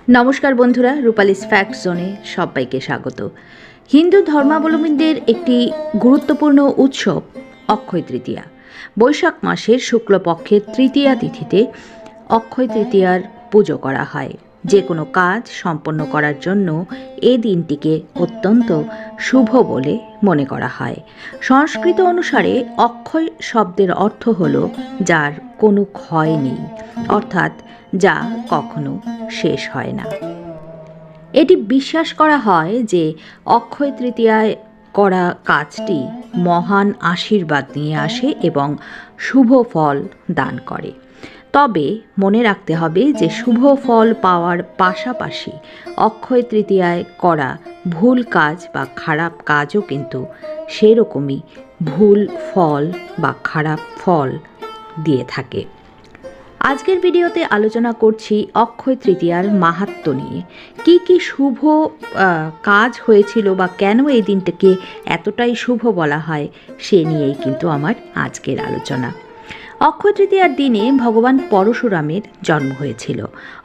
নমস্কার বন্ধুরা, রূপালিস ফ্যাক্ট জোনে সবাইকে স্বাগত। হিন্দু ধর্মাবলম্বীদের একটি গুরুত্বপূর্ণ উৎসব অক্ষয় তৃতীয়া। বৈশাখ মাসের শুক্লপক্ষের তৃতীয়া তিথিতে অক্ষয় তৃতীয়ার পুজো করা হয়। যে কোনো কাজ সম্পন্ন করার জন্য এই দিনটিকে অত্যন্ত শুভ বলে মনে করা হয়। সংস্কৃত অনুসারে অক্ষয় শব্দের অর্থ হল যার কোনো ক্ষয় নেই, অর্থাৎ যা কখনো শেষ হয় না। এটি বিশ্বাস করা হয় যে অক্ষয় তৃতীয়ায় করা কাজটি মহান আশীর্বাদ নিয়ে আসে এবং শুভ ফল দান করে। তবে মনে রাখতে হবে যে শুভ ফল পাওয়ার পাশাপাশি অক্ষয় তৃতীয়ায় করা ভুল কাজ বা খারাপ কাজও কিন্তু সেরকমই ভুল ফল বা খারাপ ফল দিয়ে থাকে। আজকের ভিডিওতে আলোচনা করছি অক্ষয় তৃতীয়ার মাহাত্ম্য নিয়ে। কি শুভ কাজ হয়েছিল বা কেন এই দিনটাকে এতটাই শুভ বলা হয় সে নিয়েই কিন্তু আমার আজকের আলোচনা। অক্ষয় তৃতীয়ার দিনে ভগবান পরশুরামের জন্ম হয়েছিল।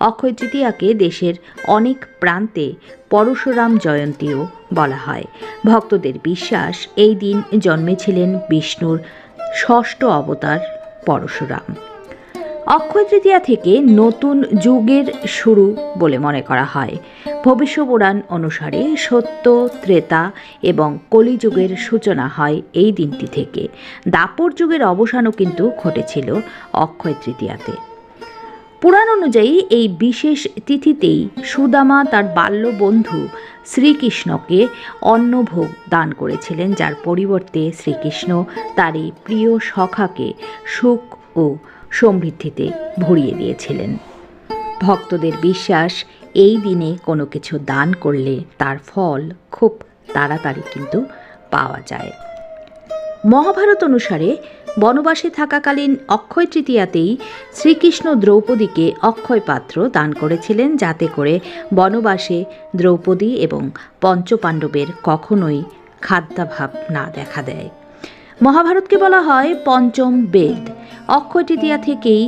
অক্ষয় তৃতীয়াকে দেশের অনেক প্রান্তে পরশুরাম জয়ন্তীও বলা হয়। ভক্তদের বিশ্বাস এই দিন জন্মেছিলেন বিষ্ণুর ষষ্ঠ অবতার পরশুরাম। অক্ষয় তৃতীয়া থেকে নতুন যুগের শুরু বলে মনে করা হয়। ভবিষ্যপুরাণ অনুসারে সত্য, ত্রেতা এবং কলিযুগের সূচনা হয় এই দিনটি থেকে। দাপর যুগের অবসানও কিন্তু ঘটেছিল অক্ষয় তৃতীয়াতে। পুরাণ অনুযায়ী এই বিশেষ তিথিতেই সুদামা তার বাল্য বন্ধু শ্রীকৃষ্ণকে অন্নভোগ দান করেছিলেন, যার পরিবর্তে শ্রীকৃষ্ণ তার এই প্রিয় সখাকে সুখ ও সমৃদ্ধিতে ভরিয়ে দিয়েছিলেন। ভক্তদের বিশ্বাস এই দিনে কোনো কিছু দান করলে তার ফল খুব তাড়াতাড়ি কিন্তু পাওয়া যায়। মহাভারত অনুসারে বনবাসে থাকাকালীন অক্ষয় তৃতীয়াতেই শ্রীকৃষ্ণ দ্রৌপদীকে অক্ষয় পাত্র দান করেছিলেন, যাতে করে বনবাসে দ্রৌপদী এবং পঞ্চপাণ্ডবের কখনোই খাদ্যাভাব না দেখা দেয়। মহাভারতকে বলা হয় পঞ্চম বেদ। অক্ষয় তৃতীয়া থেকেই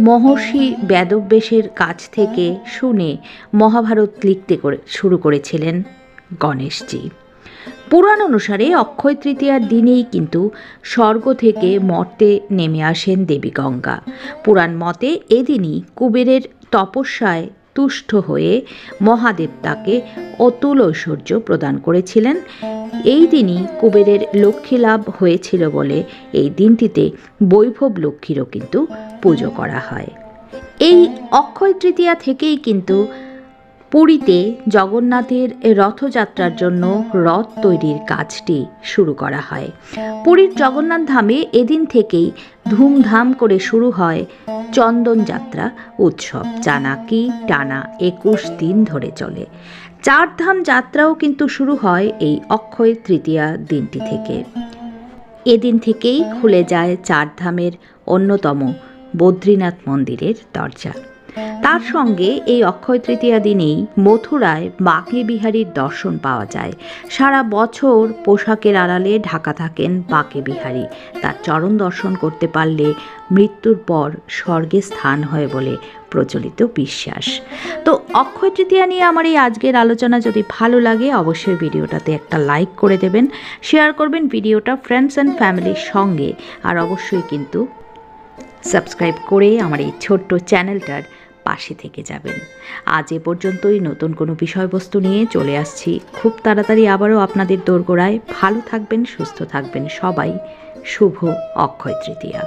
মহর্ষি বেদব্যাসের কাছ থেকে শুনে মহাভারত লিখতে শুরু করেছিলেন গণেশজি। পুরাণ অনুসারে অক্ষয় তৃতীয়ার দিনেই কিন্তু স্বর্গ থেকে মর্তে নেমে আসেন দেবী গঙ্গা। পুরাণ মতে এদিনই কুবেরের তপস্যায় তুষ্ট হয়ে মহাদেব তাকে অতুল ঐশ্বর্য প্রদান করেছিলেন। এই দিনই কুবেরের লক্ষ্মী লাভ হয়েছিল বলে এই দিনটিতে বৈভব লক্ষ্মীরও কিন্তু পুজো করা হয়। এই অক্ষয় তৃতীয়া থেকেই কিন্তু পুরীতে জগন্নাথের রথযাত্রার জন্য রথ তৈরির কাজটি শুরু করা হয়। পুরীর জগন্নাথ ধামে এদিন থেকেই ধুমধাম করে শুরু হয় চন্দন যাত্রা উৎসব, যা নাকি টানা 21 দিন ধরে চলে। চারধাম যাত্রাও কিন্তু শুরু হয় এই অক্ষয় তৃতীয়া দিনটি থেকে। এদিন থেকেই খুলে যায় চারধামের অন্যতম বদ্রীনাথ মন্দিরের দরজা। তার সঙ্গে এই অক্ষয় তৃতীয়া দিনেই মথুরায় বাঁকে বিহারীর দর্শন পাওয়া যায়। সারা বছর পোশাকের আড়ালে ঢাকা থাকেন বাঁকে বিহারী। তার চরণ দর্শন করতে পারলে মৃত্যুর পর স্বর্গে স্থান হয় বলে প্রচলিত বিশ্বাস। তো অক্ষয় তৃতীয়া নিয়ে আমার এই আজকের আলোচনা যদি ভালো লাগে অবশ্যই ভিডিওটাতে একটা লাইক করে দেবেন, শেয়ার করবেন ভিডিওটা ফ্রেন্ডস অ্যান্ড ফ্যামিলির সঙ্গে, আর অবশ্যই কিন্তু সাবস্ক্রাইব করে আমার এই ছোট্ট চ্যানেলটার পাশে থেকে যাবেন। আজ এ পর্যন্তই। নতুন কোনো বিষয়বস্তু নিয়ে চলে আসছি খুব তাড়াতাড়ি আবারও আপনাদের দোরগোড়ায়। ভালো থাকবেন, সুস্থ থাকবেন সবাই। শুভ অক্ষয় তৃতীয়া।